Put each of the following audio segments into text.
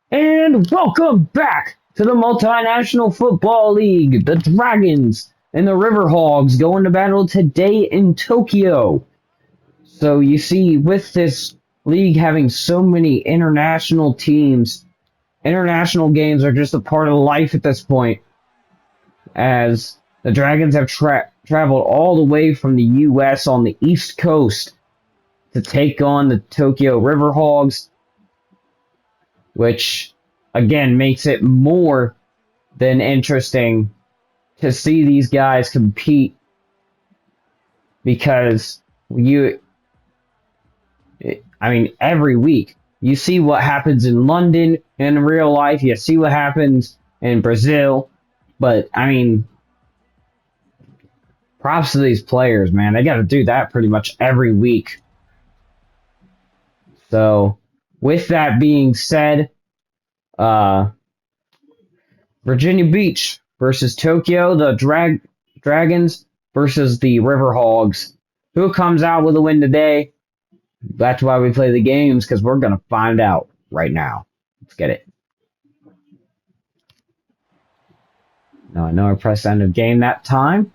And welcome back to the Multinational Football League. The Dragons and the Riverhogs go into battle today in Tokyo. So you see, with this league having so many international teams, international games are just a part of life at this point, as the Dragons have traveled all the way from the U.S. on the East Coast to take on the Tokyo Riverhogs, which again makes it more than interesting to see these guys compete because every week you see what happens in London in real life, you see what happens in Brazil, but props to these players, man. They got to do that pretty much every week. So, with that being said, uh, Virginia Beach versus Tokyo, the Dragons versus the Riverhogs. Who comes out with a win today? That's why we play the games, because we're going to find out right now. Let's get it. Now, I know I pressed end of game that time.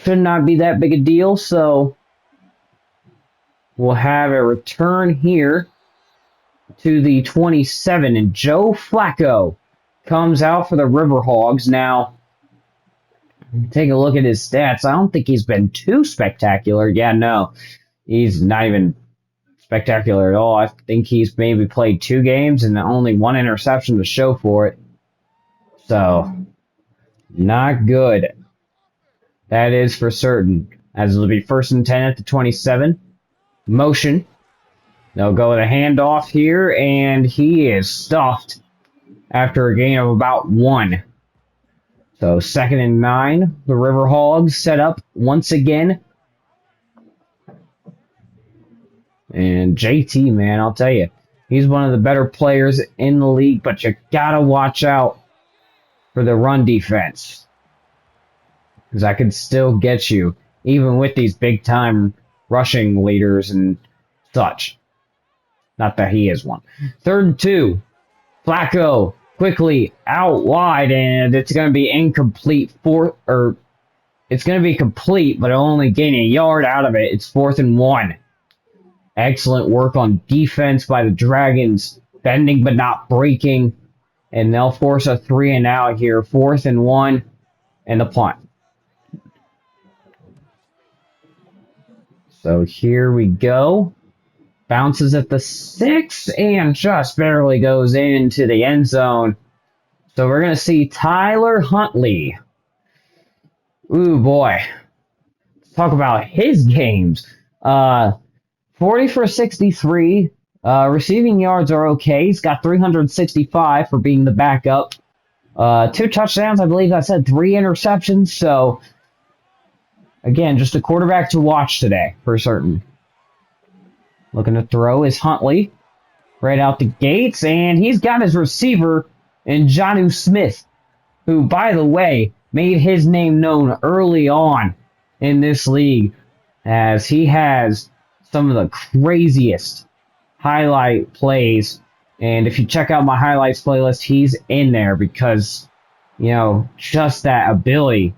Should not be that big a deal, so we'll have a return here to the 27, and Joe Flacco comes out for the Riverhogs. Now, take a look at his stats. I don't think he's been too spectacular. Yeah, no, he's not even spectacular at all. I think he's maybe played 2 games and only 1 interception to show for it. So, not good. That is for certain. As it'll be 1st and 10 at the 27. Motion. They'll go with a handoff here, and he is stuffed after a gain of about 1. So 2nd and 9. The Riverhogs set up once again. And JT, man, I'll tell you, he's one of the better players in the league, but you gotta watch out for the run defense, because I could still get you, even with these big-time rushing leaders and such. Not that he is one. 3rd and 2. Flacco quickly out wide, and it's going to be incomplete. It's going to be complete, but it'll only gain a yard out of it. It's 4th and 1. Excellent work on defense by the Dragons, bending but not breaking, and they'll force a 3 and out here. 4th and 1, and the punt. So here we go. Bounces at the 6 and just barely goes into the end zone. So we're going to see Tyler Huntley. Ooh, boy. Let's talk about his games. 40 for 63. Receiving yards are okay. He's got 365 for being the backup. 2 touchdowns, I believe I said 3 interceptions. So, again, just a quarterback to watch today, for certain. Looking to throw is Huntley. Right out the gates, and he's got his receiver in Jonnu Smith, who, by the way, made his name known early on in this league, as he has some of the craziest highlight plays. And if you check out my highlights playlist, he's in there because, just that ability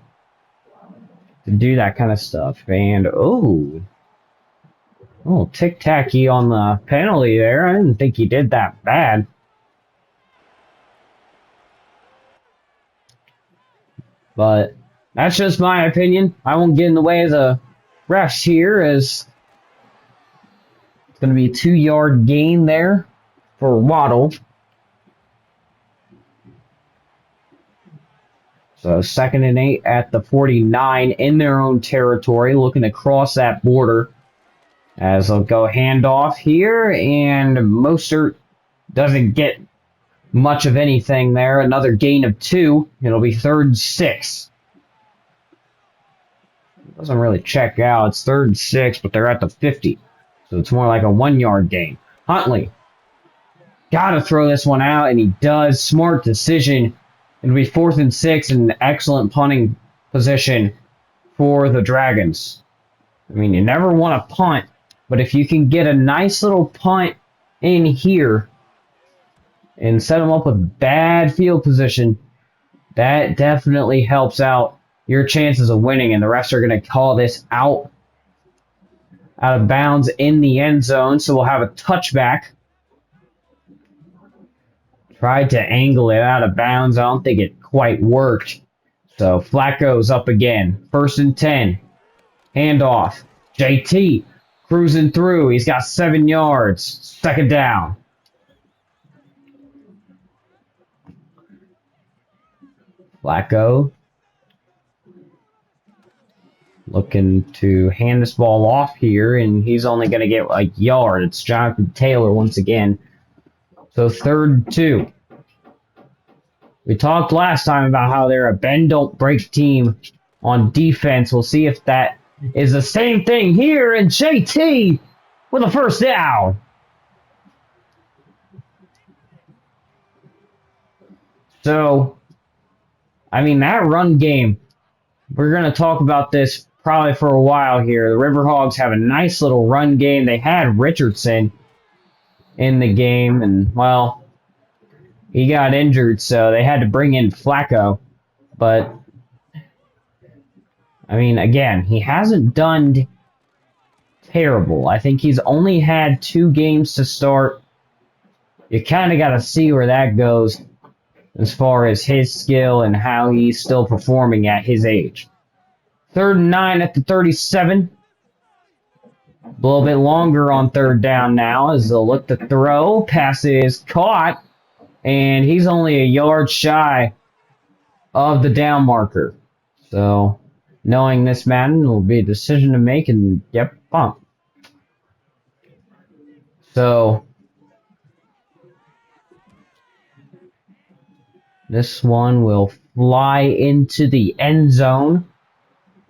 to do that kind of stuff. And, tic-tacky on the penalty there. I didn't think he did that bad. But that's just my opinion. I won't get in the way of the refs here, as it's going to be a 2-yard gain there for Waddle. So 2nd and 8 at the 49 in their own territory, looking to cross that border. As they'll go handoff here, and Mostert doesn't get much of anything there. Another gain of 2. It'll be 3rd and 6. Doesn't really check out. It's 3rd and 6, but they're at the 50. So it's more like a 1-yard gain. Huntley. Gotta throw this one out, and he does. Smart decision. It'll be 4th and 6, and an excellent punting position for the Dragons. You never want to punt, but if you can get a nice little punt in here, and set them up with bad field position, that definitely helps out your chances of winning, and the refs are going to call this out of bounds in the end zone, so we'll have a touchback. Tried to angle it out of bounds. I don't think it quite worked. So Flacco's up again. 1st and 10. Handoff. JT cruising through. He's got 7 yards. 2nd down. Flacco looking to hand this ball off here, and he's only going to get a yard. It's Jonathan Taylor once again. So 3rd and 2. We talked last time about how they're a bend don't break team on defense. We'll see if that is the same thing here, and JT with a 1st down. So, I mean, that run game, we're going to talk about this probably for a while here. The Riverhogs have a nice little run game. They had Richardson in the game, and, well, he got injured, so they had to bring in Flacco. But, I mean, again, he hasn't done terrible. I think he's only had 2 games to start. You kind of got to see where that goes as far as his skill and how he's still performing at his age. 3rd and 9 at the 37. A little bit longer on 3rd down now as they'll look to throw. Pass is caught, and he's only a yard shy of the down marker. So, knowing this, Madden, will be a decision to make, and yep, bump. So, this one will fly into the end zone.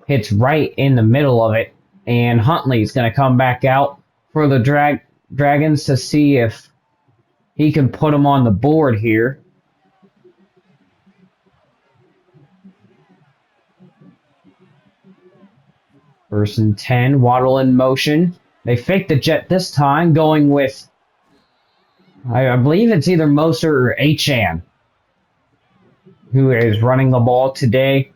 Hits right in the middle of it. And Huntley's going to come back out for the Dragons to see if he can put them on the board here. First and 10, Waddle in motion. They fake the jet this time, going with, I believe it's either Moser or Achane, who is running the ball today.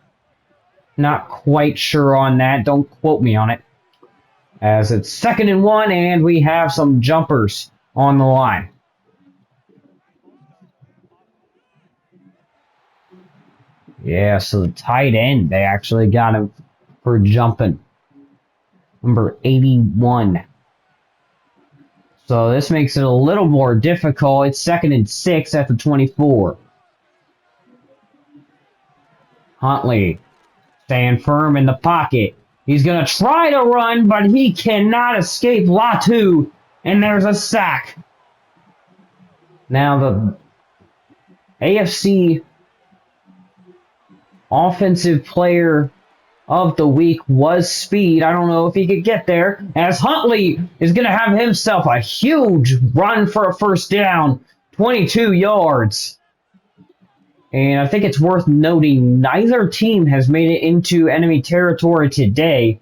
Not quite sure on that. Don't quote me on it. As it's 2nd and 1, and we have some jumpers on the line. Yeah, so the tight end, they actually got him for jumping. Number 81. So this makes it a little more difficult. It's 2nd and 6 at the 24. Huntley staying firm in the pocket. He's going to try to run, but he cannot escape Latu. And there's a sack. Now the AFC Offensive Player of the Week was Speed. I don't know if he could get there, as Huntley is going to have himself a huge run for a 1st down. 22 yards. And I think it's worth noting, neither team has made it into enemy territory today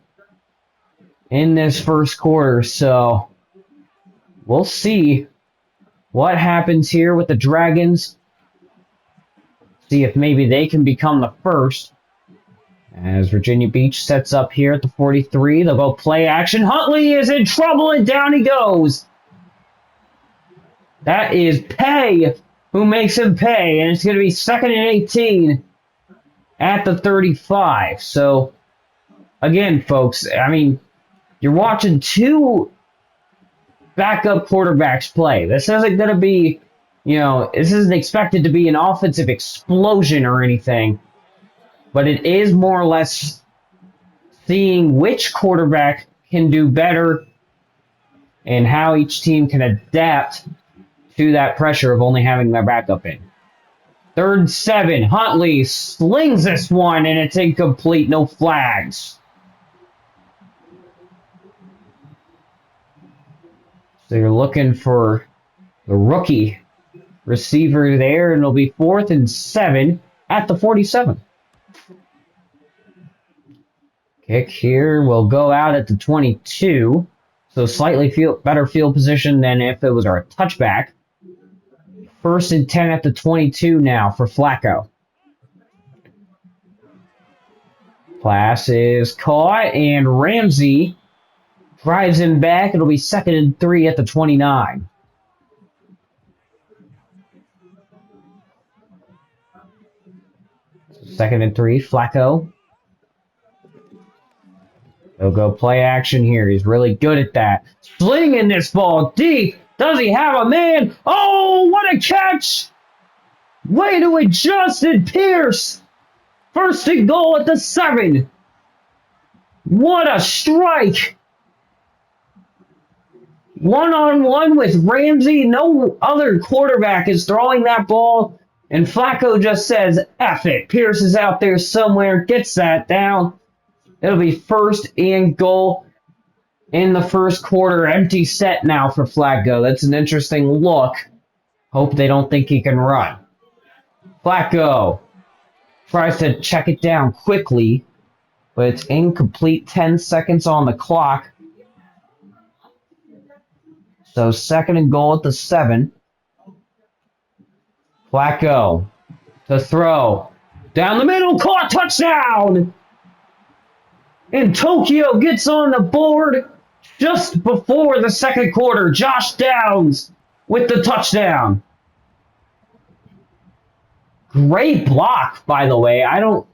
in this 1st quarter. So we'll see what happens here with the Dragons. See if maybe they can become the first. As Virginia Beach sets up here at the 43, they'll go play action. Huntley is in trouble, and down he goes. That is Pay who makes him pay, and it's going to be 2nd and 18 at the 35. So, again, folks, I mean, you're watching 2 backup quarterbacks play. This isn't going to be, this isn't expected to be an offensive explosion or anything, but it is more or less seeing which quarterback can do better and how each team can adapt to that pressure of only having their backup in. 3rd and 7. Huntley slings this one, and it's incomplete. No flags. So you're looking for the rookie receiver there, and it'll be 4th and 7 at the 47. Kick here will go out at the 22. So slightly better field position than if it was our touchback. First and 10 at the 22 now for Flacco. Pass is caught, and Ramsey drives him back. It'll be 2nd and 3 at the 29. Second and 3, Flacco. He'll go play action here. He's really good at that. Slinging this ball deep. Does he have a man? Oh, what a catch! Way to adjust it, Pierce. First and goal at the 7. What a strike. One-on-one with Ramsey. No other quarterback is throwing that ball. And Flacco just says, F it. Pierce is out there somewhere. Gets that down. It'll be first and goal in the first quarter. Empty set now for Flacco. That's an interesting look. Hope they don't think he can run. Flacco tries to check it down quickly, but it's incomplete. 10 seconds on the clock. So 2nd and goal at the 7. Flacco to throw. Down the middle, caught, touchdown! And Tokyo gets on the board just before the second quarter. Josh Downs with the touchdown. Great block, by the way. I don't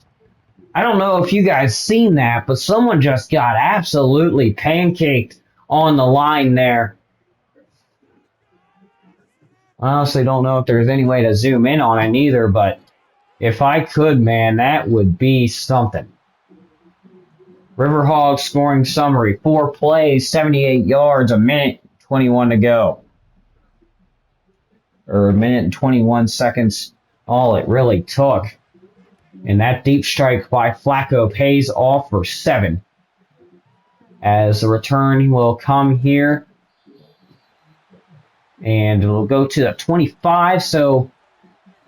know if you guys seen that, but someone just got absolutely pancaked on the line there. I honestly don't know if there's any way to zoom in on it either, but if I could, man, that would be something. Riverhogs scoring summary. 4 plays, 78 yards, a minute 21 to go. Or a minute and 21 seconds, all it really took. And that deep strike by Flacco pays off for 7. As the return will come here. And it'll go to the 25, so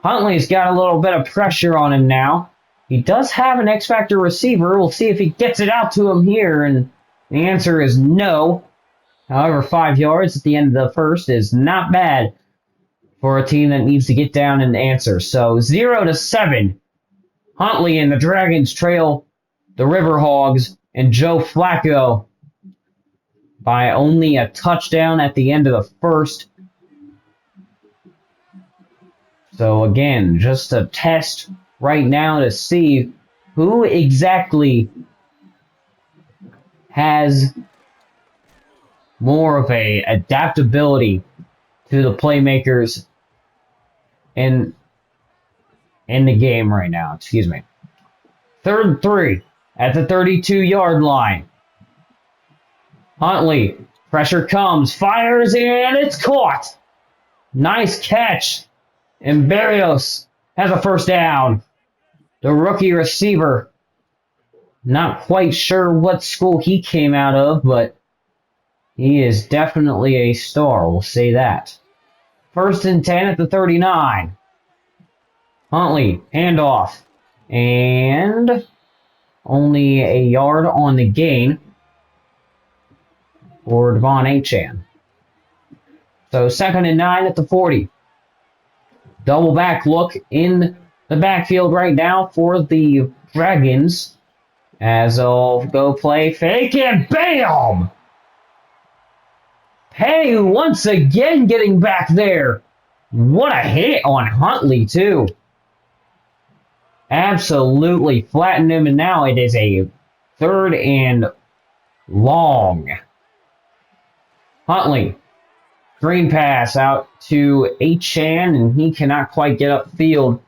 Huntley's got a little bit of pressure on him now. He does have an X-Factor receiver. We'll see if he gets it out to him here, and the answer is no. However, 5 yards at the end of the first is not bad for a team that needs to get down and answer. So 0-7. Huntley and the Dragons trail the Riverhogs and Joe Flacco by only a touchdown at the end of the first. So again, just a test right now to see who exactly has more of a adaptability to the playmakers in the game right now. Excuse me. 3rd and 3 at the 32-yard line. Huntley, pressure comes, fires, and it's caught. Nice catch. And Berrios has a first down. The rookie receiver, not quite sure what school he came out of, but he is definitely a star, we'll say that. 1st and 10 at the 39. Huntley, handoff. And only a yard on the gain for Devon Achane. So 2nd and 9 at the 40. Double back look in the backfield right now for the Dragons. As they'll go play fake and bam! Hey, once again getting back there. What a hit on Huntley, too. Absolutely flattened him, and now it is a 3rd and long. Huntley. Screen pass out to Achane, and he cannot quite get upfield.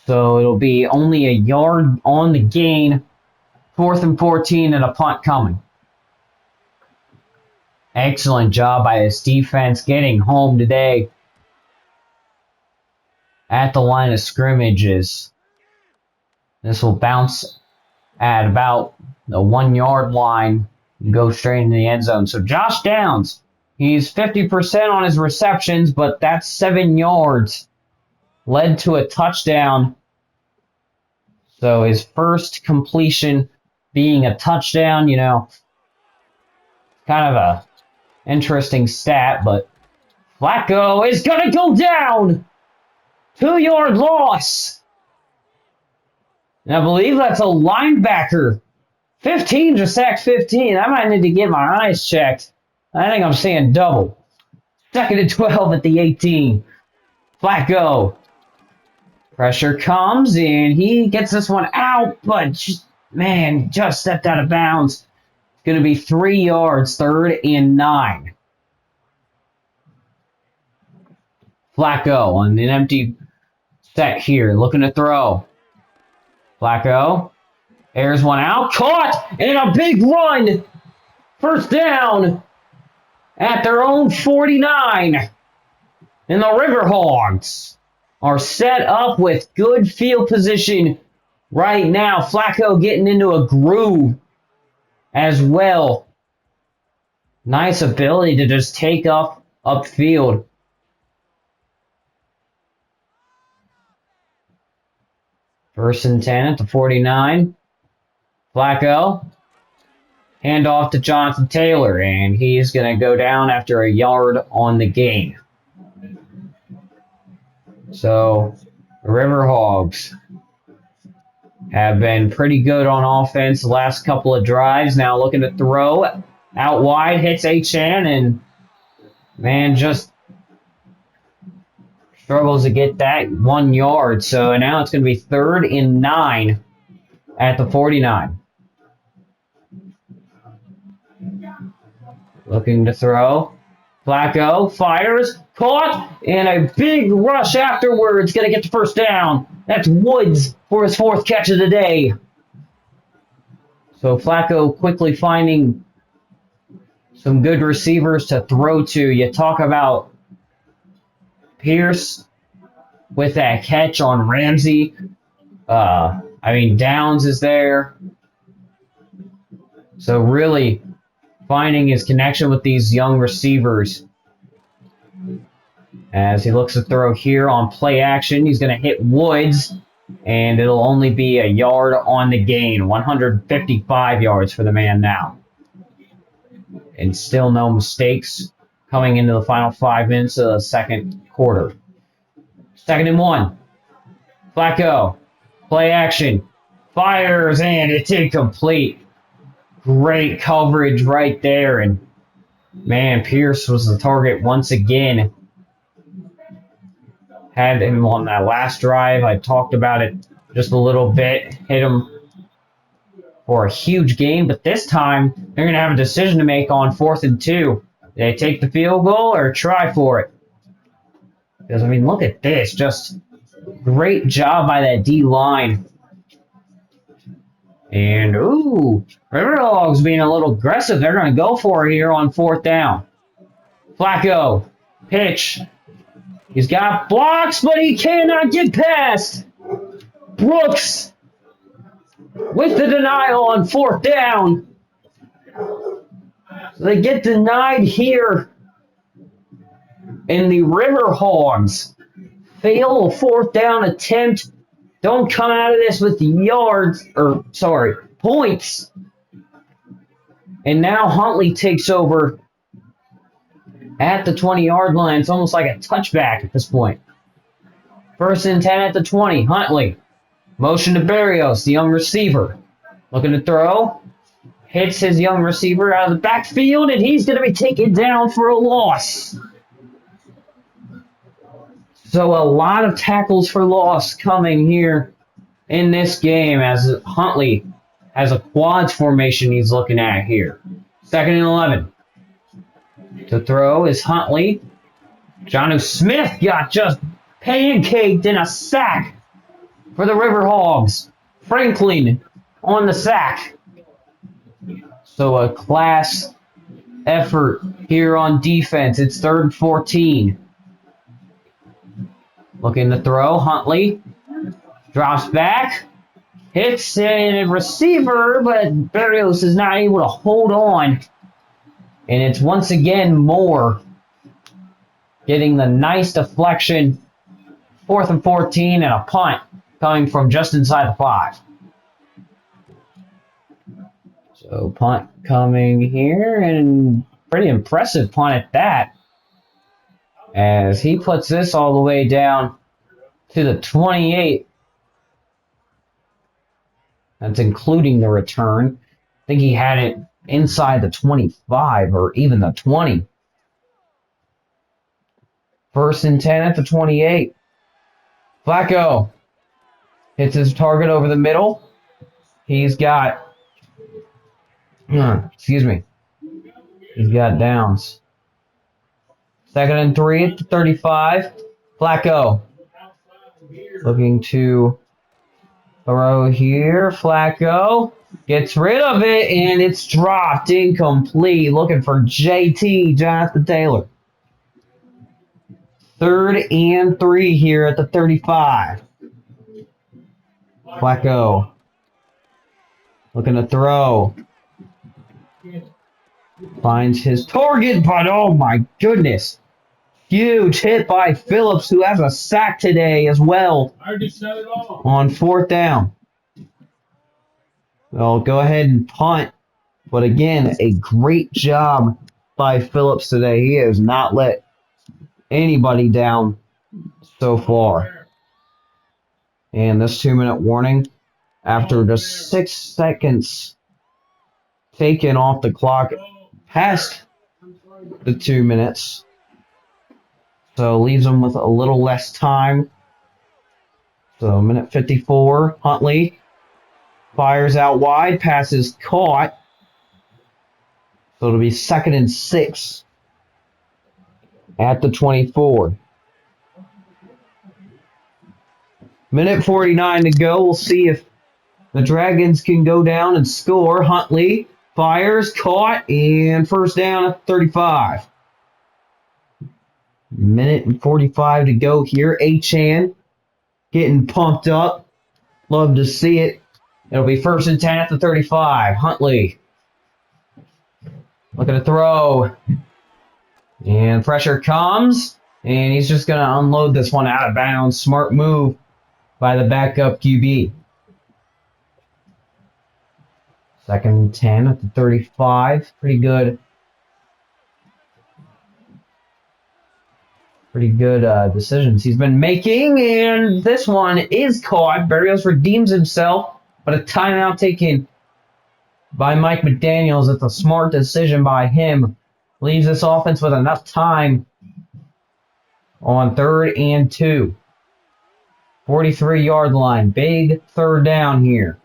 So it'll be only a yard on the gain. 4th and 14 and a punt coming. Excellent job by this defense getting home today. At the line of scrimmages. This will bounce at about the 1-yard line and go straight into the end zone. So Josh Downs. He's 50% on his receptions, but that's 7 yards. Led to a touchdown. So his first completion being a touchdown, you know, kind of a interesting stat, but Flacco is going to go down. 2-yard loss. And I believe that's a linebacker. 15 just sacked 15. I might need to get my eyes checked. I think I'm seeing double. 2nd and 12 at the 18. Flacco. Pressure comes and he gets this one out, but man, just stepped out of bounds. It's going to be 3 yards, 3rd and 9. Flacco on an empty set here, looking to throw. Flacco airs one out, caught, and a big run. 1st down at their own 49. And the Riverhogs are set up with good field position right now. Flacco getting into a groove as well. Nice ability to just take off upfield. First and 10 at the 49. Flacco. Hand off to Jonathan Taylor, and he's going to go down after a yard on the gain. So, the Riverhogs have been pretty good on offense the last couple of drives. Now looking to throw out wide, hits Achan, and man just struggles to get that 1 yard. So now it's going to be 3rd and 9 at the 49. Looking to throw. Flacco fires, caught, and a big rush afterwards. Going to get the 1st down. That's Woods for his 4th catch of the day. So Flacco quickly finding some good receivers to throw to. You talk about Pierce with that catch on Ramsey. Downs is there. So really finding his connection with these young receivers. As he looks to throw here on play action, he's going to hit Woods, and it'll only be a yard on the gain. 155 yards for the man now. And still no mistakes coming into the final 5 minutes of the 2nd quarter. 2nd and 1. Flacco, play action, fires, and it's incomplete. Great coverage right there, and man, Pierce was the target once again. Had him on that last drive. I talked about it just a little bit. Hit him for a huge gain, but this time they're going to have a decision to make on 4th and 2. Do they take the field goal or try for it? Because, look at this. Just great job by that D-line. And, Riverhogs being a little aggressive. They're going to go for it here on 4th down. Flacco, pitch. He's got blocks, but he cannot get past. Brooks with the denial on 4th down. They get denied here. And the Riverhogs fail a 4th down attempt. Don't come out of this with points. And now Huntley takes over at the 20-yard line. It's almost like a touchback at this point. 1st and 10 at the 20. Huntley. Motion to Berrios, the young receiver. Looking to throw. Hits his young receiver out of the backfield, and he's going to be taken down for a loss. So a lot of tackles for loss coming here in this game as Huntley has a quads formation he's looking at here. 2nd and 11. To throw is Huntley. Jonnu Smith got just pancaked in a sack for the Riverhogs. Franklin on the sack. So a class effort here on defense. It's 3rd and 14. Looking to throw. Huntley drops back. Hits a receiver, but Berrios is not able to hold on. And it's once again Moore getting the nice deflection. 4th and 14 and a punt coming from just inside the 5. So punt coming here, and pretty impressive punt at that. as he puts this all the way down to the 28. That's including the return. I think he had it inside the 25 or even the 20. First and 10 at the 28. Flacco hits his target over the middle. He's got, excuse me, he's got downs. Second and 3 at the 35. Flacco looking to throw here. Flacco gets rid of it, and it's dropped incomplete. Looking for JT, Jonathan Taylor. Third and 3 here at the 35. Flacco looking to throw. Finds his target, but oh my goodness. Huge hit by Phillips, who has a sack today as well on fourth down. Well, go ahead and punt. But again, a great job by Phillips today. He has not let anybody down so far. And this 2-minute warning, after just 6 seconds taken off the clock, past the 2 minutes. So leaves them with a little less time. So minute 54, Huntley fires out wide, pass is caught. So it'll be 2nd and 6 at the 24. Minute 49 to go. We'll see if the Dragons can go down and score. Huntley fires, caught, and first down at 35. Minute and 45 to go here. Achan getting pumped up. Love to see it. It'll be 1st and 10 at the 35. Huntley looking to throw. And pressure comes. And he's just going to unload this one out of bounds. Smart move by the backup QB. 2nd and 10 at the 35. Pretty good. Pretty good decisions he's been making. And this one is caught. Berrios redeems himself. But a timeout taken by Mike McDaniels. It's a smart decision by him. Leaves this offense with enough time on 3rd and 2. 43-yard line. Big 3rd down here.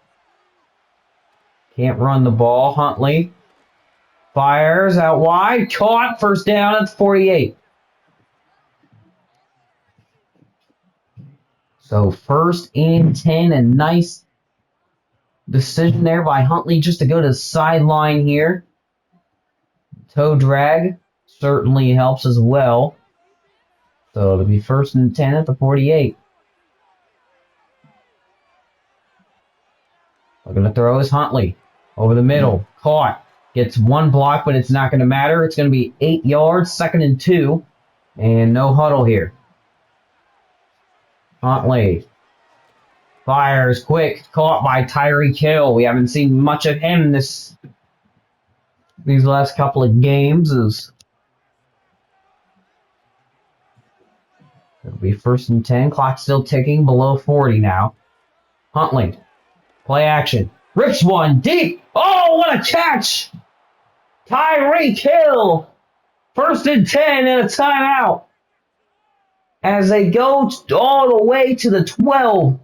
Can't run the ball. Huntley fires out wide. Caught. First down at 48. So 1st and 10. A nice decision there by Huntley just to go to the sideline here. Toe drag certainly helps as well. So it'll be 1st and 10 at the 48. Looking to throw is Huntley. Over the middle. Caught. Gets one block, but it's not going to matter. It's going to be 8 yards. 2nd and 2. And no huddle here. Huntley fires quick. Caught by Tyreek Hill. We haven't seen much of him these last couple of games. It'll be 1st and 10. Clock still ticking. Below 40 now. Huntley. Play action. Rips one deep. Oh, what a catch! Tyreek Hill. 1st and 10 and a timeout. As they go all the way to the 12.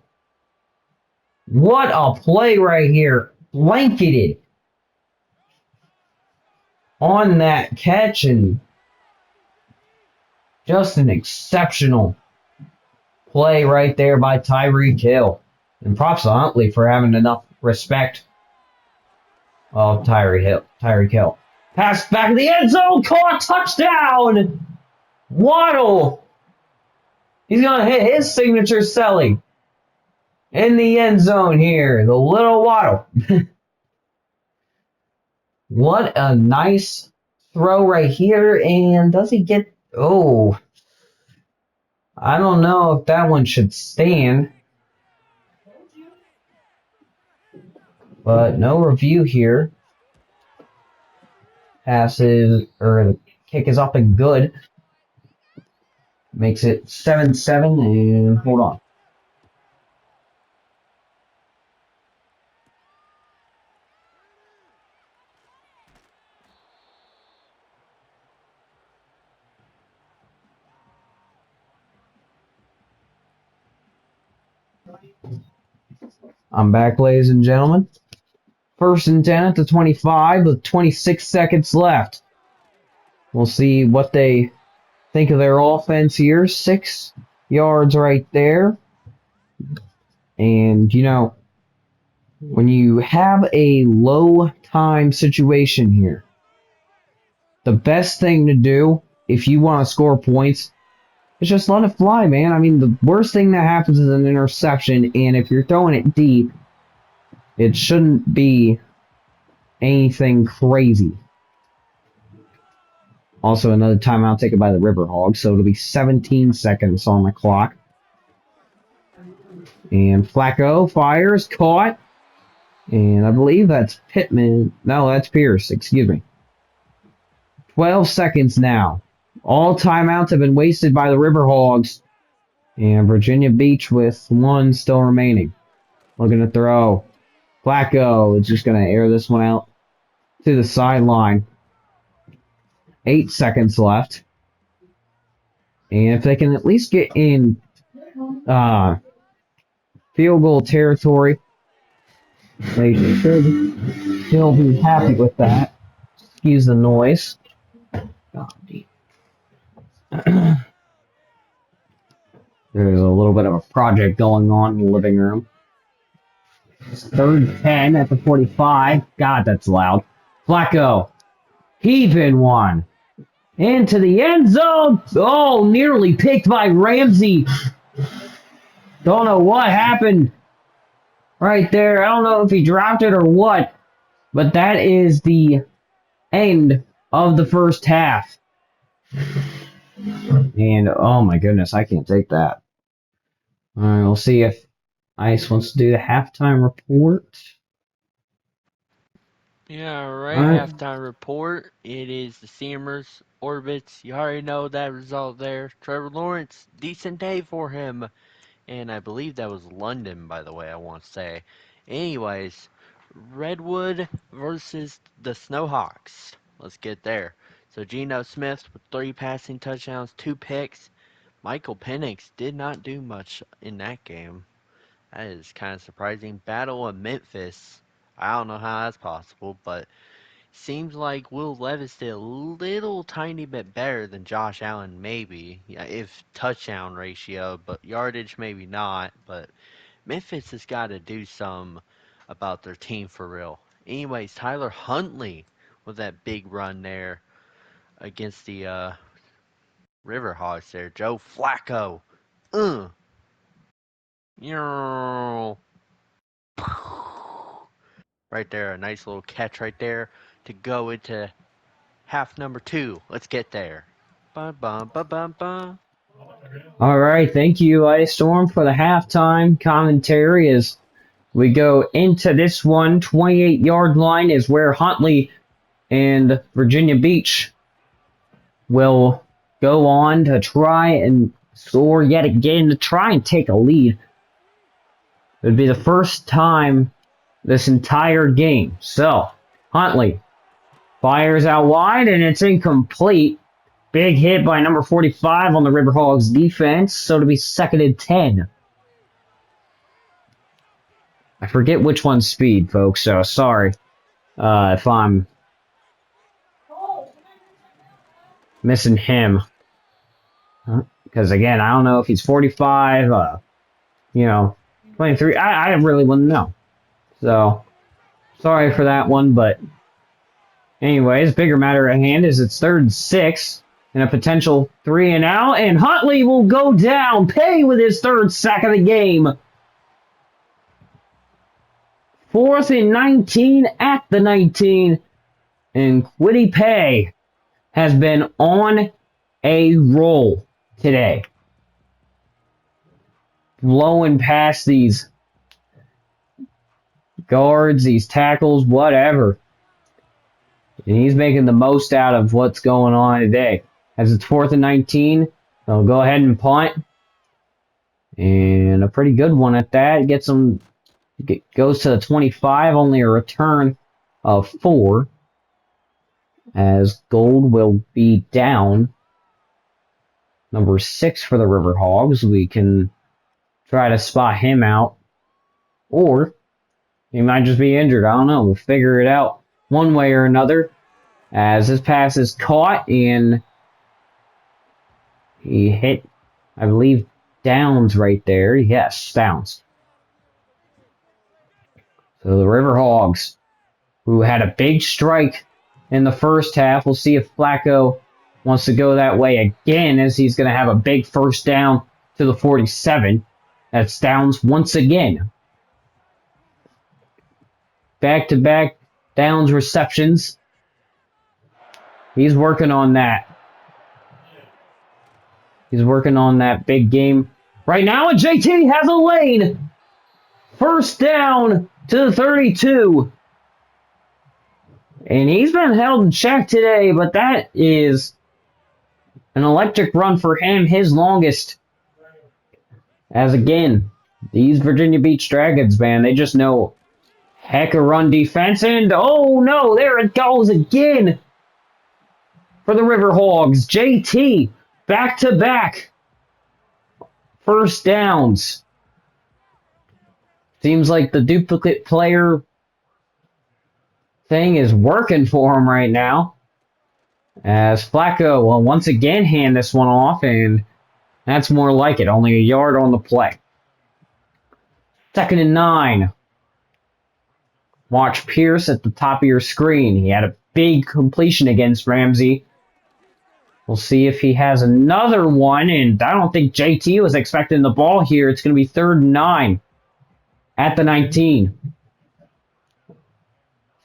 What a play right here. Blanketed on that catch, and just an exceptional play right there by Tyreek Hill. And props to Huntley for having enough respect of Tyreek Hill. Pass back in the end zone, caught, touchdown! Waddle. He's going to hit his signature selling in the end zone here. The little Waddle. What a nice throw right here. And does he get... Oh. I don't know if that one should stand. But no review here. Passes, or the kick is up and good. Makes it 7-7, and hold on. I'm back, ladies and gentlemen. 1st and 10 at the 25 with 26 seconds left. We'll see what they think of their offense here. 6 yards right there. And, you know, when you have a low time situation here, the best thing to do if you want to score points is just let it fly, man. I mean, the worst thing that happens is an interception, and if you're throwing it deep, it shouldn't be anything crazy. Also, another timeout taken by the Riverhogs, so it'll be 17 seconds on the clock. And Flacco fires, caught. And I believe that's Pittman. No, that's Pierce. Excuse me. 12 seconds now. All timeouts have been wasted by the Riverhogs. And Virginia Beach with 1 still remaining. Looking to throw. Flacco is just going to air this one out to the sideline. 8 seconds left. And if they can at least get in field goal territory, they should still be happy with that. Excuse the noise. There's a little bit of a project going on in the living room. 3rd and 10 at the 45. God, that's loud. Flacco. Heaving one. Into the end zone. Oh, nearly picked by Ramsey. Don't know what happened right there. I don't know if he dropped it or what. But that is the end of the first half. And oh my goodness, I can't take that. All right, we'll see if Ice wants to do the halftime report. Yeah, right. All right. Halftime report. It is the Seamers, Orbits. You already know that result there. Trevor Lawrence, decent day for him. And I believe that was London, by the way, I want to say. Anyways, Redwood versus the Snowhawks. Let's get there. So Geno Smith with 3 passing touchdowns, 2 picks. Michael Penix did not do much in that game. That is kind of surprising. Battle of Memphis. I don't know how that's possible, but seems like Will Levis did a little tiny bit better than Josh Allen, maybe. Yeah, if touchdown ratio, but yardage maybe not. But Memphis has got to do some about their team for real. Anyways, Tyler Huntley with that big run there against the Riverhogs there. Joe Flacco. Uh. Right there, a nice little catch right there to go into half number 2. Let's get there. Bum, bum, bum, bum, bum. All right. Thank you, Ice Storm, for the halftime commentary as we go into this one. 28-yard line is where Huntley and Virginia Beach will go on to try and score yet again to try and take a lead. It would be the first time this entire game. So, Huntley fires out wide, and it's incomplete. Big hit by number 45 on the Riverhogs defense, so it'll be 2nd and 10. I forget which one's speed, folks, so sorry if I'm missing him. Because, again, I don't know if he's 45, 23. I really wouldn't know. So, sorry for that one, but anyways, bigger matter at hand is it's 3rd and 6 and a potential 3 and out, and Huntley will go down, pay with his 3rd sack of the game. 4th and 19 at the 19, and Quiddy Pay has been on a roll today. Blowing past these guards, these tackles, whatever. And he's making the most out of what's going on today. As it's 4th and 19, They'll go ahead and punt. And a pretty good one at that. Gets them, goes to the 25, only a return of 4. As Gold will be down. Number 6 for the Riverhogs. We can try to spot him out. Or he might just be injured. I don't know. We'll figure it out one way or another. As this pass is caught and he hit, I believe, Downs right there. Yes, Downs. So the Riverhogs, who had a big strike in the first half. We'll see if Flacco wants to go that way again, as he's going to have a big first down to the 47. That's Downs once again. Back-to-back Downs receptions. He's working on that. He's working on that big game right now, and JT has a lane. First down to the 32. And he's been held in check today, but that is an electric run for him, his longest. As again, these Virginia Beach Dragons, man, they just know heck of run defense. And oh no, there it goes again for the Riverhogs. JT, back-to-back first downs. Seems like the duplicate player thing is working for him right now. As Flacco will once again hand this one off, and that's more like it. Only a yard on the play. 2nd and 9. Watch Pierce at the top of your screen. He had a big completion against Ramsey. We'll see if he has another one, and I don't think JT was expecting the ball here. It's going to be 3rd and 9 at the 19.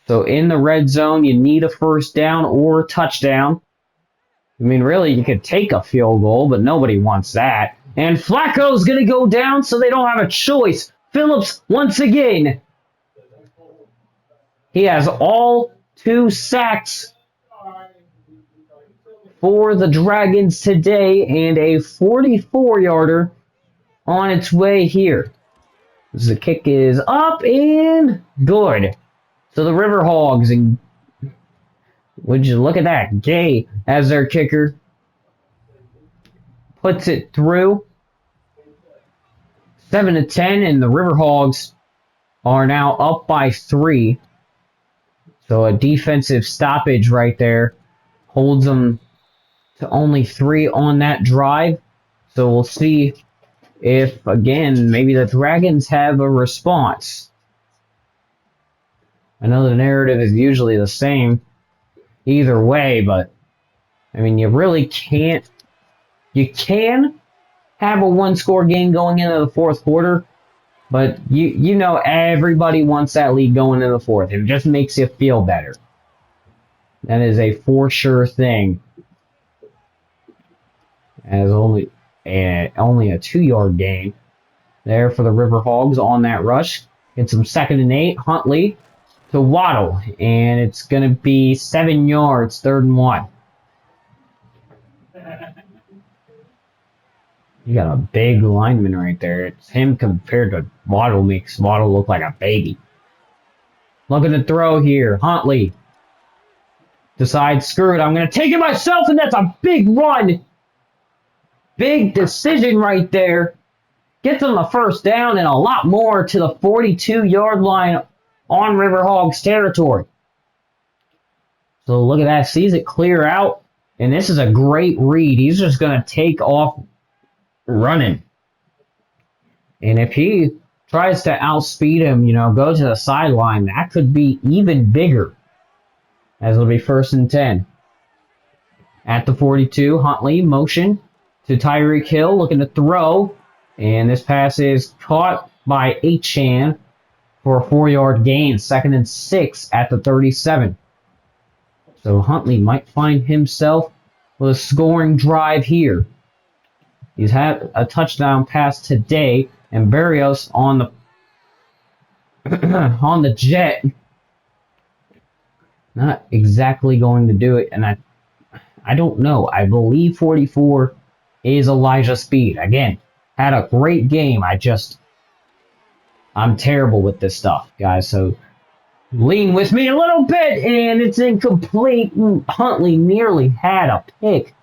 So in the red zone, you need a first down or a touchdown. I mean, really, you could take a field goal, but nobody wants that. And Flacco's going to go down, so they don't have a choice. Phillips, once again. He has all 2 sacks for the Dragons today, and a 44-yarder on its way here. The kick is up and good. So the Riverhogs, and would you look at that? Gay as their kicker. Puts it through. 7-10, and the Riverhogs are now up by 3. So a defensive stoppage right there holds them to only 3 on that drive. So we'll see if, again, maybe the Dragons have a response. I know the narrative is usually the same either way, but I mean, you really can't. You can have a 1-score game going into the 4th quarter, but you know everybody wants that lead going into the 4th. It just makes you feel better. That is a for sure thing. As only a 2-yard gain there for the Riverhogs on that rush. Get some 2nd and 8. Huntley to Waddle, and it's going to be 7 yards, 3rd and 1. You got a big lineman right there. It's him compared to Waddle, makes Waddle look like a baby. Looking to throw here. Huntley decides, screw it, I'm going to take it myself, and that's a big run. Big decision right there. Gets them a first down and a lot more to the 42-yard line on Riverhogs territory. So look at that. Sees it clear out. And this is a great read. He's just going to take off running. And if he tries to outspeed him, go to the sideline, that could be even bigger. As it'll be 1st and 10. At the 42, Huntley motion to Tyreek Hill, looking to throw. And this pass is caught by Achan for a 4-yard gain. 2nd and 6 at the 37. So Huntley might find himself with a scoring drive here. He's had a touchdown pass today, and Barrios on the on the jet. Not exactly going to do it, and I don't know. I believe 44 is Elijah Speed. Again, had a great game. I'm terrible with this stuff, guys. So lean with me a little bit, and it's incomplete. Huntley nearly had a pick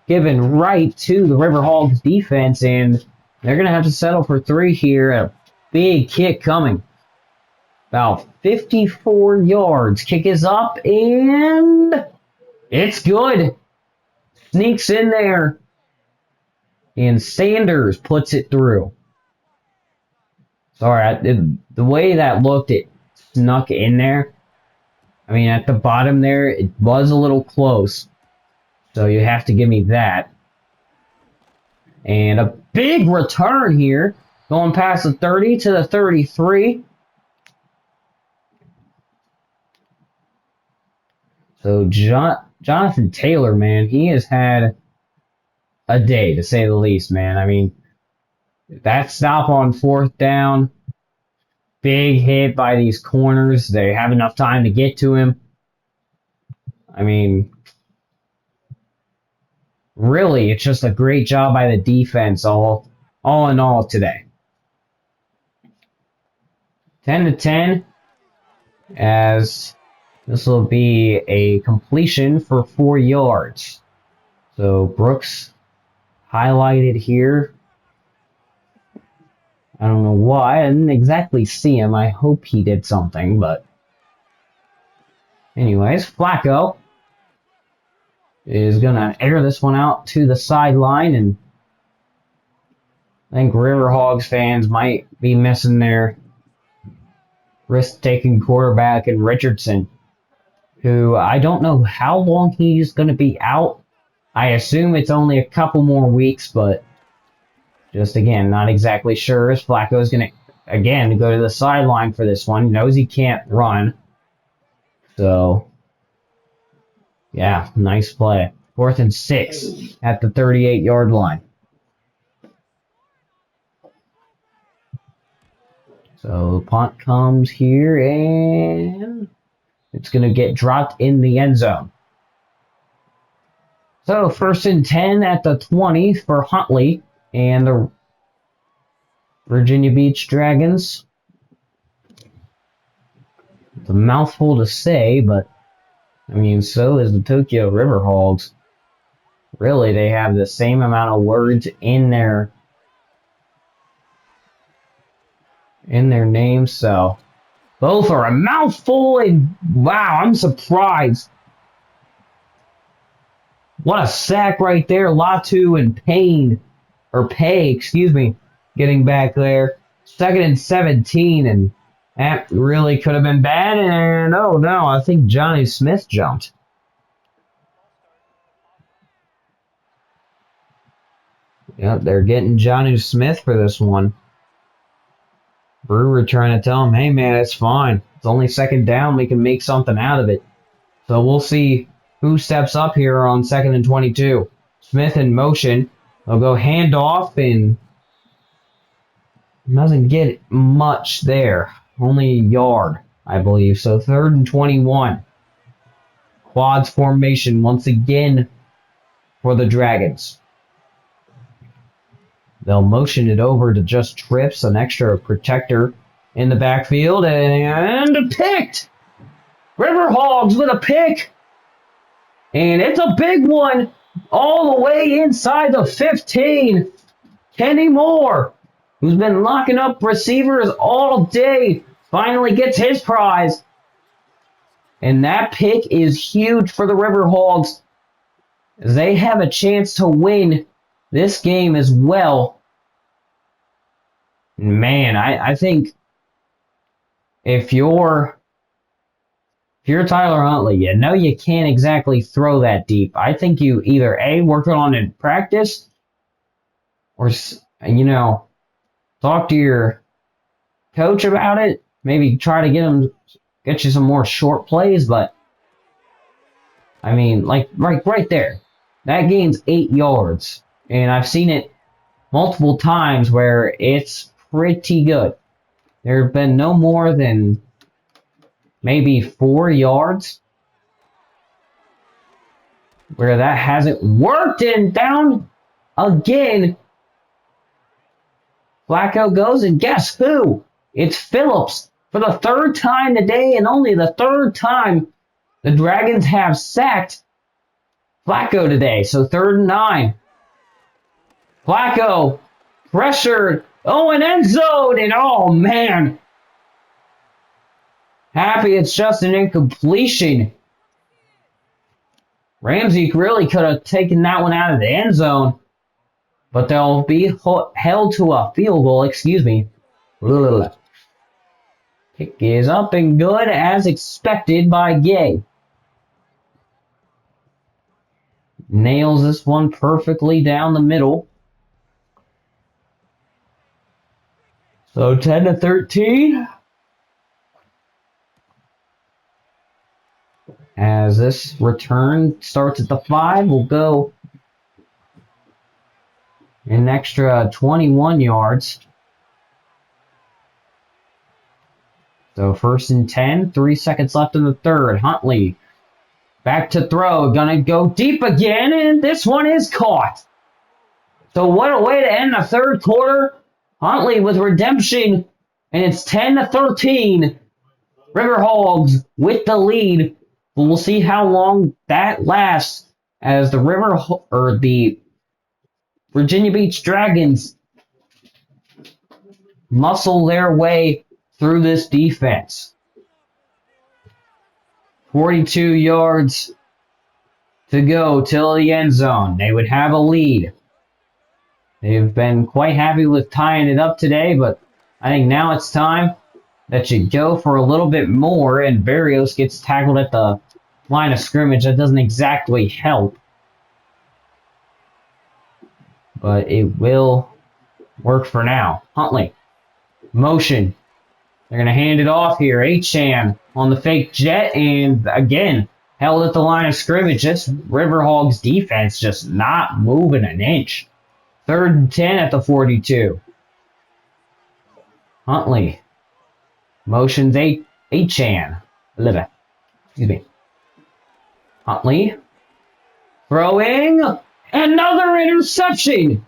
given right to the Riverhogs defense, and they're going to have to settle for 3 here. A big kick coming. About 54 yards. Kick is up, and it's good. Sneaks in there, and Sanders puts it through. Sorry, the way that looked, it snuck in there. I mean, at the bottom there, it was a little close. So you have to give me that. And a big return here. Going past the 30 to the 33. So Jonathan Taylor, man, he has had a day, to say the least, man. I mean, that stop on 4th down. Big hit by these corners. They have enough time to get to him. I mean, really, it's just a great job by the defense all in all today. 10 to 10, as this will be a completion for 4 yards. So Brooks highlighted here. I don't know why. I didn't exactly see him. I hope he did something, but anyways, Flacco is going to air this one out to the sideline, and I think Riverhogs fans might be missing their risk-taking quarterback in Richardson, who I don't know how long he's going to be out. I assume it's only a couple more weeks, but just again, not exactly sure. As Flacco's going to, again, go to the sideline for this one. He knows he can't run. So, yeah, nice play. 4th and 6 at the 38-yard line. So, punt comes here, and it's going to get dropped in the end zone. So, 1st and 10 at the 20 for Huntley and the Virginia Beach Dragons. It's a mouthful to say, but I mean, so is the Tokyo Riverhogs. Really, they have the same amount of words in their names, so both are a mouthful, and wow, I'm surprised. What a sack right there. Latu and Pay, excuse me, getting back there. 2nd and 17, and that really could have been bad, and oh no, I think Johnny Smith jumped. Yep, they're getting Johnny Smith for this one. Brewer trying to tell him, hey man, it's fine. It's only 2nd down. We can make something out of it. So we'll see who steps up here on 2nd and 22. Smith in motion. They'll go handoff, and doesn't get much there. Only a yard, I believe. So 3rd and 21. Quads formation once again for the Dragons. They'll motion it over to just Trips, an extra protector in the backfield, and picked! Riverhogs with a pick! And it's a big one, all the way inside the 15. Kenny Moore, who's been locking up receivers all day, finally gets his prize. And that pick is huge for the Riverhogs. They have a chance to win this game as well. Man, I think if you're Tyler Huntley, you know you can't exactly throw that deep. I think you either A, work on it in practice, or, talk to your coach about it. Maybe try to get you some more short plays, but I mean, like right there, that gains 8 yards, and I've seen it multiple times where it's pretty good. There have been no more than maybe 4 yards where that hasn't worked, and down again. Flacco goes, and guess who? It's Phillips. For the third time today, and only the third time the Dragons have sacked Flacco today. So 3rd and 9. Flacco pressured. Oh, an end zone. And oh, man. Happy it's just an incompletion. Ramsey really could have taken that one out of the end zone. But they'll be held to a field goal. Excuse me. Kick is up and good as expected by Gay. Nails this one perfectly down the middle. So 10-13. As this return starts at the 5, we'll go an extra 21 yards. So 1st and 10, 3 seconds left in the third. Huntley back to throw, gonna go deep again, and this one is caught. So what a way to end the third quarter. Huntley with redemption, and it's 10-13. Riverhogs with the lead. But we'll see how long that lasts as the Virginia Beach Dragons muscle their way through this defense. 42 yards to go till the end zone. They would have a lead. They've been quite happy with tying it up today, but I think now it's time that you go for a little bit more, and Barrios gets tackled at the line of scrimmage. That doesn't exactly help, but it will work for now. Huntley, motion. They're going to hand it off here. Achan on the fake jet, and again, held at the line of scrimmage. This Riverhogs defense just not moving an inch. 3rd and 10 at the 42. Huntley motions Achan. Excuse me. Huntley throwing another interception.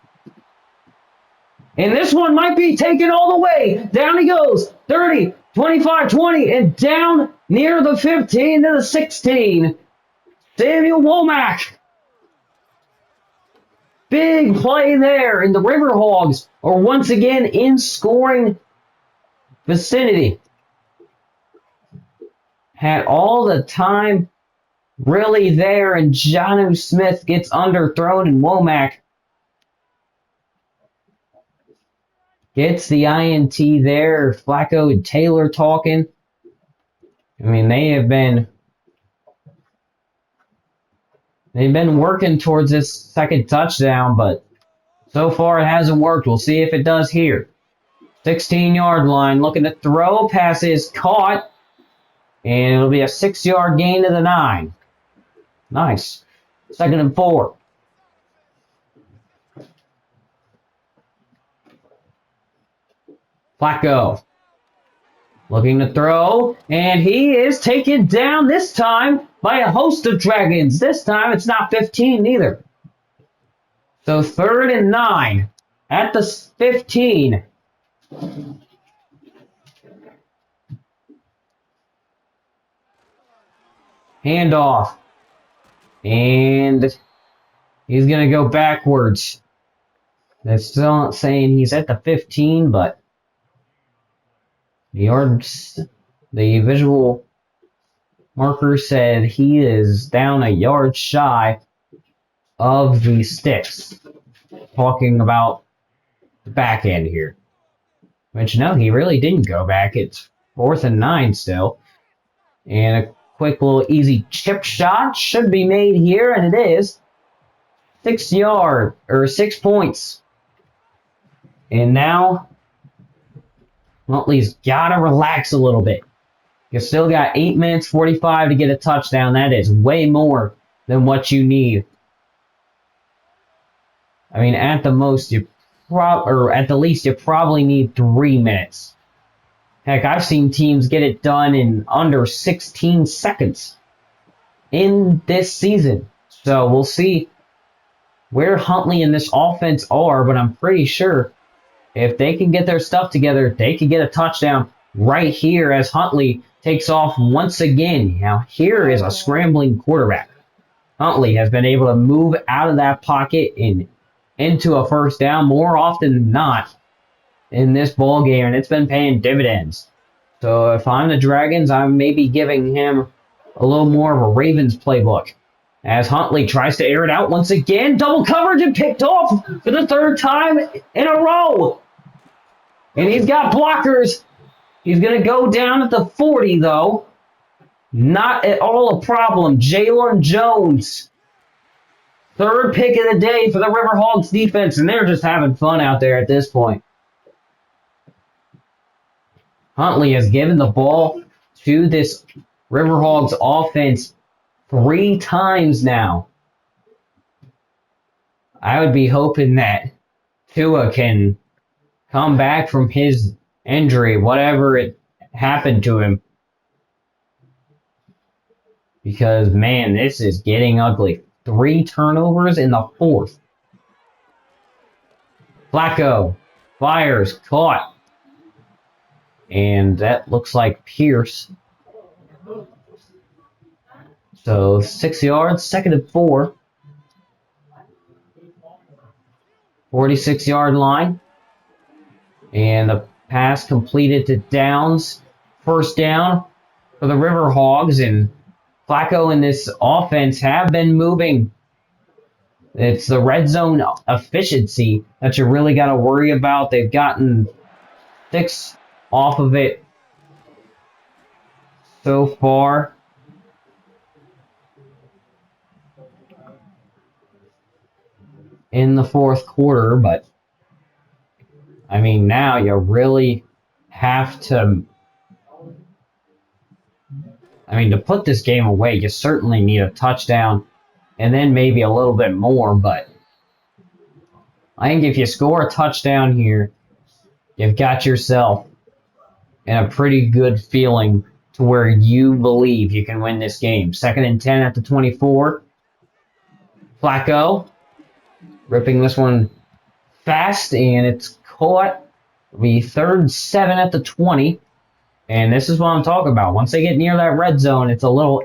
And this one might be taken all the way. Down he goes. 30, 25, 20, and down near the 15 to the 16. Samuel Womack. Big play there, and the Riverhogs are once again in scoring vicinity. Had all the time really there, and Jonnu Smith gets underthrown, and Womack gets the INT there. Flacco and Taylor talking. I mean, they've been working towards this second touchdown, but so far it hasn't worked. We'll see if it does here. 16-yard line, looking to throw. Pass is caught, and it'll be a 6-yard gain to the 9. Nice. 2nd and 4. Flacco looking to throw, and he is taken down this time by a host of Dragons. This time it's not 15 either. So 3rd and 9 at the 15. Handoff. And he's going to go backwards. They're still not saying he's at the 15, but the visual marker said he is down a yard shy of the sticks. Talking about the back end here. Which, no, he really didn't go back. It's 4th and 9 still. And a quick little easy chip shot should be made here, and it is. 6 points. And now, Huntley's got to relax a little bit. You still got 8 minutes 45 to get a touchdown. That is way more than what you need. I mean, at the most, at the least, you probably need 3 minutes. Heck, I've seen teams get it done in under 16 seconds in this season. So we'll see where Huntley and this offense are, but I'm pretty sure if they can get their stuff together, they can get a touchdown right here as Huntley takes off once again. Now, here is a scrambling quarterback. Huntley has been able to move out of that pocket and into a first down more often than not in this ball game, and it's been paying dividends. So if I'm the Dragons, I'm maybe giving him a little more of a Ravens playbook. As Huntley tries to air it out once again, double coverage and picked off for the third time in a row. And he's got blockers. He's going to go down at the 40, though. Not at all a problem. Jalen Jones, third pick of the day for the Riverhogs defense, and they're just having fun out there at this point. Huntley has given the ball to this Riverhogs offense 3 times now. I would be hoping that Tua can come back from his injury, whatever it happened to him. Because, man, this is getting ugly. 3 turnovers in the fourth. Flacco fires, caught. And that looks like Pierce. So 6 yards, second and 4. 46-yard line. And the pass completed to Downs. First down for the Riverhogs. And Flacco and this offense have been moving. It's the red zone efficiency that you really got to worry about. They've gotten 6 off of it so far. In the fourth quarter, but I mean, now you really have to. I mean, to put this game away, you certainly need a touchdown and then maybe a little bit more, but I think if you score a touchdown here, you've got yourself in a pretty good feeling to where you believe you can win this game. Second and 10 at the 24. Flacco ripping this one fast, and it's caught. It'll be third and 7 at the 20. And this is what I'm talking about. Once they get near that red zone, it's a little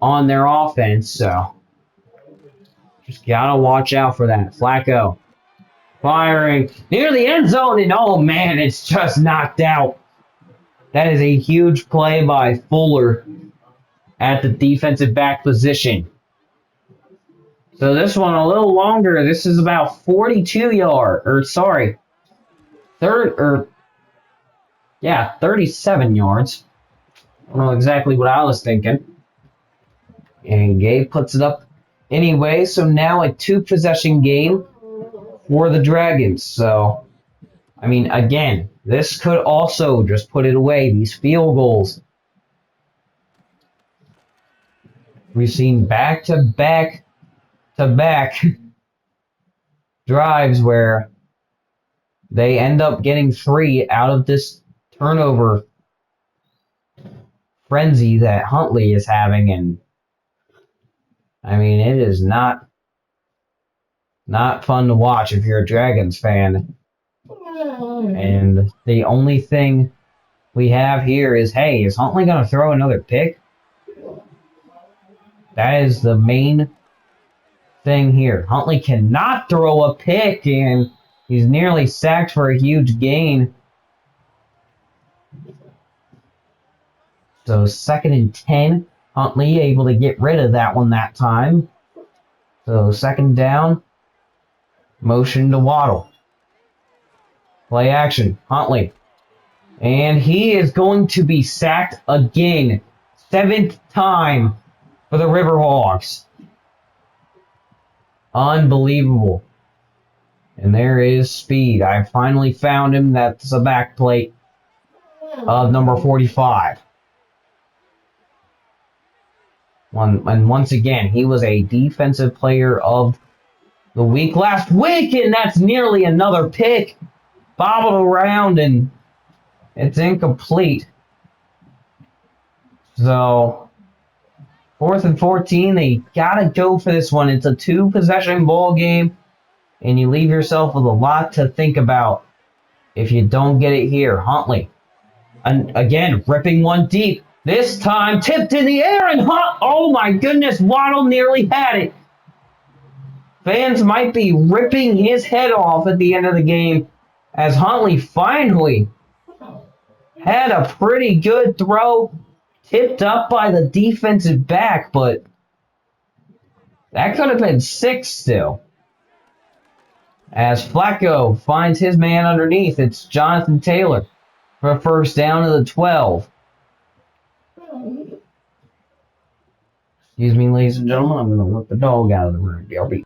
on their offense. So just got to watch out for that. Flacco firing near the end zone, and oh man, it's just knocked out. That is a huge play by Fuller at the defensive back position. So this one a little longer. This is about 42 yards, or sorry, 37 yards. I don't know exactly what I was thinking. And Gabe puts it up anyway. So now a 2-possession game for the Dragons. So, I mean, again, this could also just put it away. These field goals. We've seen back-to-back drives where they end up getting 3 out of this turnover frenzy that Huntley is having, and I mean, it is not fun to watch if you're a Dragons fan. And the only thing we have here is, hey, is Huntley going to throw another pick? That is the main thing here. Huntley cannot throw a pick, and he's nearly sacked for a huge gain. So second and 10. Huntley able to get rid of that one that time. So second down. Motion to Waddle. Play action. Huntley. And he is going to be sacked again. 7th time for the Riverhogs. Unbelievable. And there is speed. I finally found him. That's a back plate of number 45. And once again, he was a defensive player of the week last week, and that's nearly another pick. Bobbled around, and it's incomplete. So, 4th and 14. They gotta go for this one. It's a 2-possession ball game, and you leave yourself with a lot to think about if you don't get it here. Huntley, and again, ripping one deep. This time tipped in the air, and oh my goodness, Waddle nearly had it. Fans might be ripping his head off at the end of the game as Huntley finally had a pretty good throw, tipped up by the defensive back, but that could have been 6 still. As Flacco finds his man underneath, it's Jonathan Taylor for a first down to the 12. Excuse me, ladies and gentlemen, I'm going to let the dog out of the room. BRB.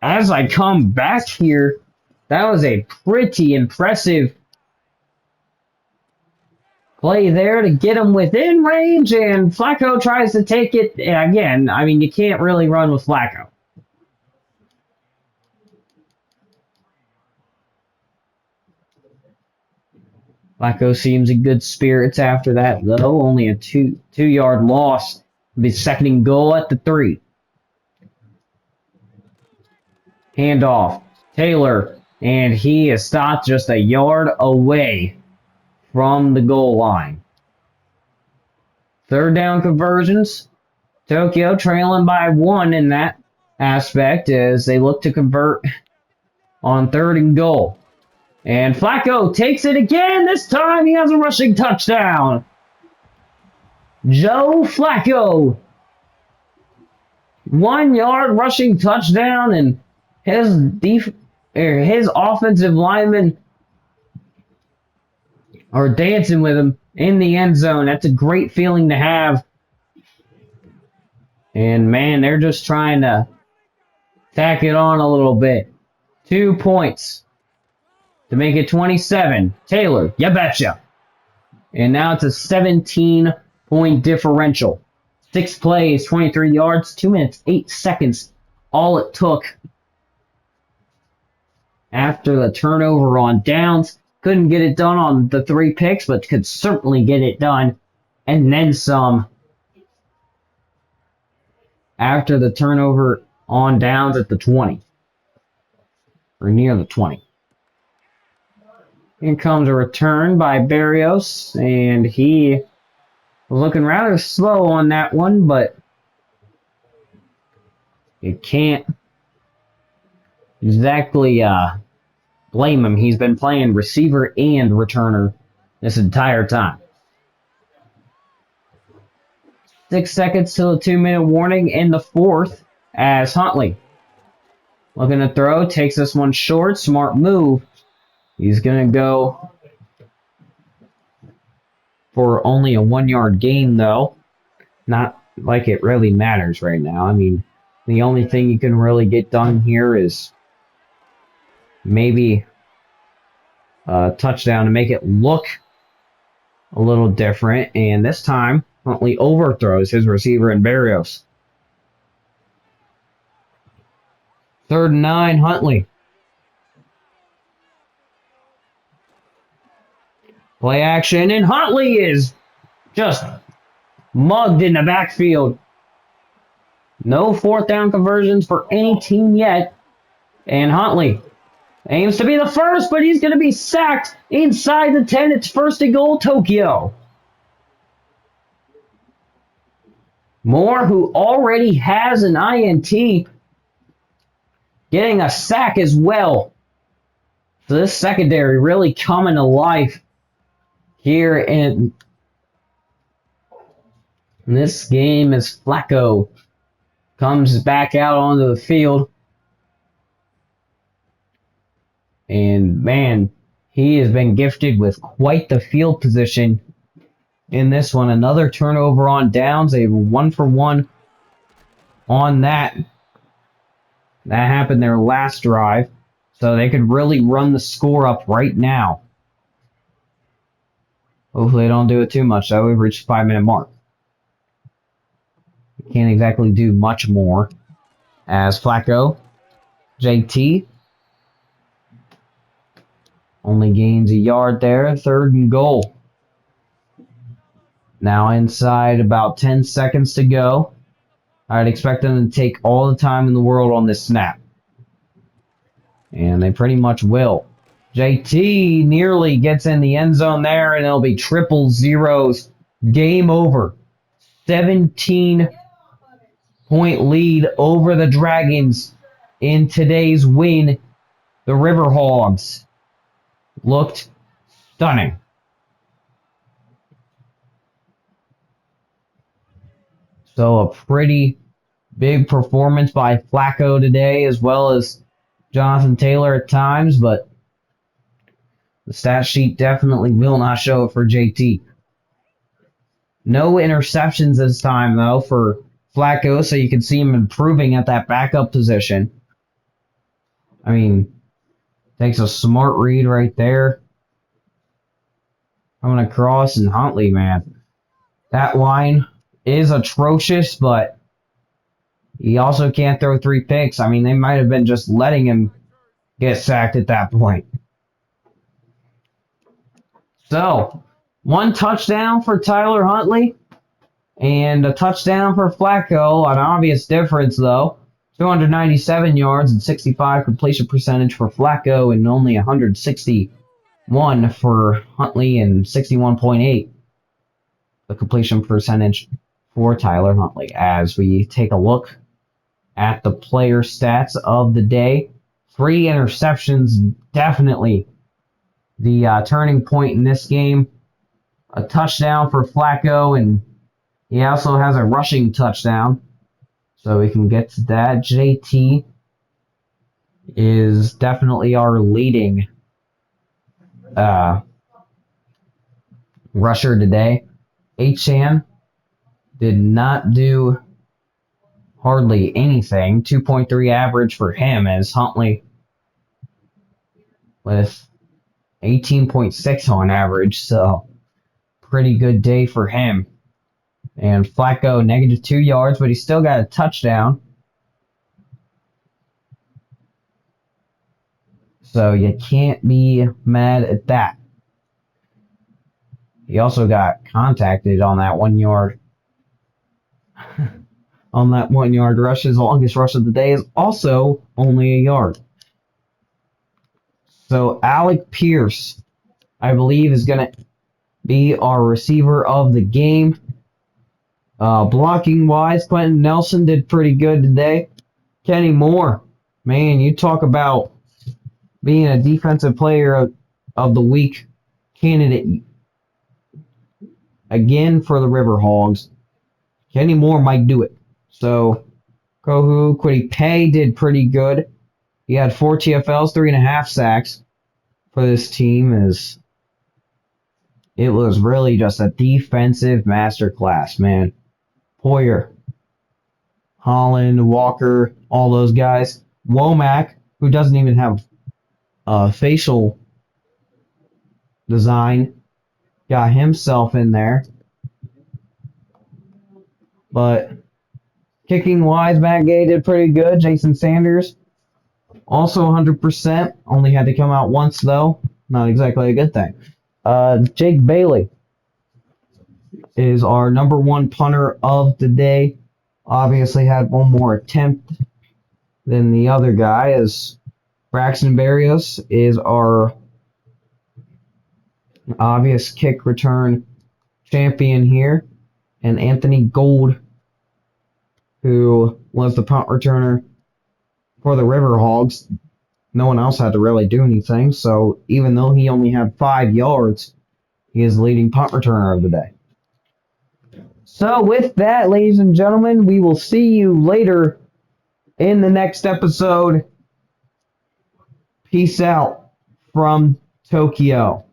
As I come back here, that was a pretty impressive play there to get him within range, and Flacco tries to take it. Again, I mean, you can't really run with Flacco. Flacco seems in good spirits after that, though. Only a two-yard loss. The second and goal at the 3. Handoff. Taylor, and he is stopped just a yard away from the goal line. Third down conversions. Tokyo trailing by 1 in that aspect as they look to convert on 3rd and goal. And Flacco takes it again. This time he has a rushing touchdown. Joe Flacco. 1-yard rushing touchdown, and his offensive linemen are dancing with him in the end zone. That's a great feeling to have. And man, they're just trying to tack it on a little bit. 2 points to make it 27. Taylor, you betcha. And now it's a 17-point differential. 6 plays, 23 yards, 2 minutes, 8 seconds. All it took after the turnover on downs. Couldn't get it done on the 3 picks, but could certainly get it done. And then some after the turnover on downs at the 20. Or near the 20. Here comes a return by Barrios, and he was looking rather slow on that one, but you can't exactly blame him. He's been playing receiver and returner this entire time. 6 seconds till a 2-minute warning in the 4th as Huntley looking to throw, takes this one short, smart move. He's going to go for only a 1-yard gain, though. Not like it really matters right now. I mean, the only thing you can really get done here is maybe a touchdown to make it look a little different. And this time, Huntley overthrows his receiver in Barrios. 3rd and 9, Huntley. Play action, and Huntley is just mugged in the backfield. No 4th down conversions for any team yet. And Huntley aims to be the first, but he's going to be sacked inside the 10. It's 1st and goal, Tokyo. Moore, who already has an INT, getting a sack as well. So this secondary really coming to life here in this game as Flacco comes back out onto the field. And man, he has been gifted with quite the field position in this one. Another turnover on downs. They were 1-for-1 on that. That happened their last drive. So they could really run the score up right now. Hopefully they don't do it too much, though. We've reached the 5-minute mark. Can't exactly do much more. As Flacco, JT, only gains a yard there. 3rd and goal. Now inside, about 10 seconds to go. I'd expect them to take all the time in the world on this snap. And they pretty much will. JT nearly gets in the end zone there, and it'll be triple zeros. Game over. 17-point lead over the Dragons in today's win. The Riverhogs looked stunning. So a pretty big performance by Flacco today, as well as Jonathan Taylor at times, but the stat sheet definitely will not show it for JT. No interceptions this time, though, for Flacco, so you can see him improving at that backup position. I mean, takes a smart read right there. Coming across, and Huntley, man. That line is atrocious, but he also can't throw 3 picks. I mean, they might have been just letting him get sacked at that point. So, 1 touchdown for Tyler Huntley and a touchdown for Flacco. An obvious difference, though. 297 yards and 65 completion percentage for Flacco and only 161 for Huntley and 61.8 the completion percentage for Tyler Huntley. As we take a look at the player stats of the day, 3 interceptions, definitely the turning point in this game. A touchdown for Flacco, and he also has a rushing touchdown. So we can get to that. JT is definitely our leading rusher today. Achan did not do hardly anything. 2.3 average for him, as Huntley with 18.6 on average. So pretty good day for him. And Flacco, -2 yards, but he still got a touchdown. So you can't be mad at that. He also got contacted on that 1 yard. On that 1 yard rush. His longest rush of the day is also only a yard. So Alec Pierce, I believe, is going to be our receiver of the game. Blocking wise, Quentin Nelson did pretty good today. Kenny Moore, man, you talk about being a defensive player of the week candidate again for the Riverhogs. Kenny Moore might do it. So Kohu Kwity Paye did pretty good. He had 4 TFLs, 3.5 sacks for this team. As it was really just a defensive masterclass, man. Poyer, Holland, Walker, all those guys. Womack, who doesn't even have a facial design, got himself in there. But kicking wise, Matt Gay did pretty good. Jason Sanders, also 100%. Only had to come out once, though. Not exactly a good thing. Jake Bailey is our number 1 punter of the day. Obviously had 1 more attempt than the other guy, as Braxton Berrios is our obvious kick return champion here. And Anthony Gold, who was the punt returner for the Riverhogs. No one else had to really do anything, so even though he only had 5 yards, he is the leading punt returner of the day. So with that, ladies and gentlemen, we will see you later in the next episode. Peace out from Tokyo.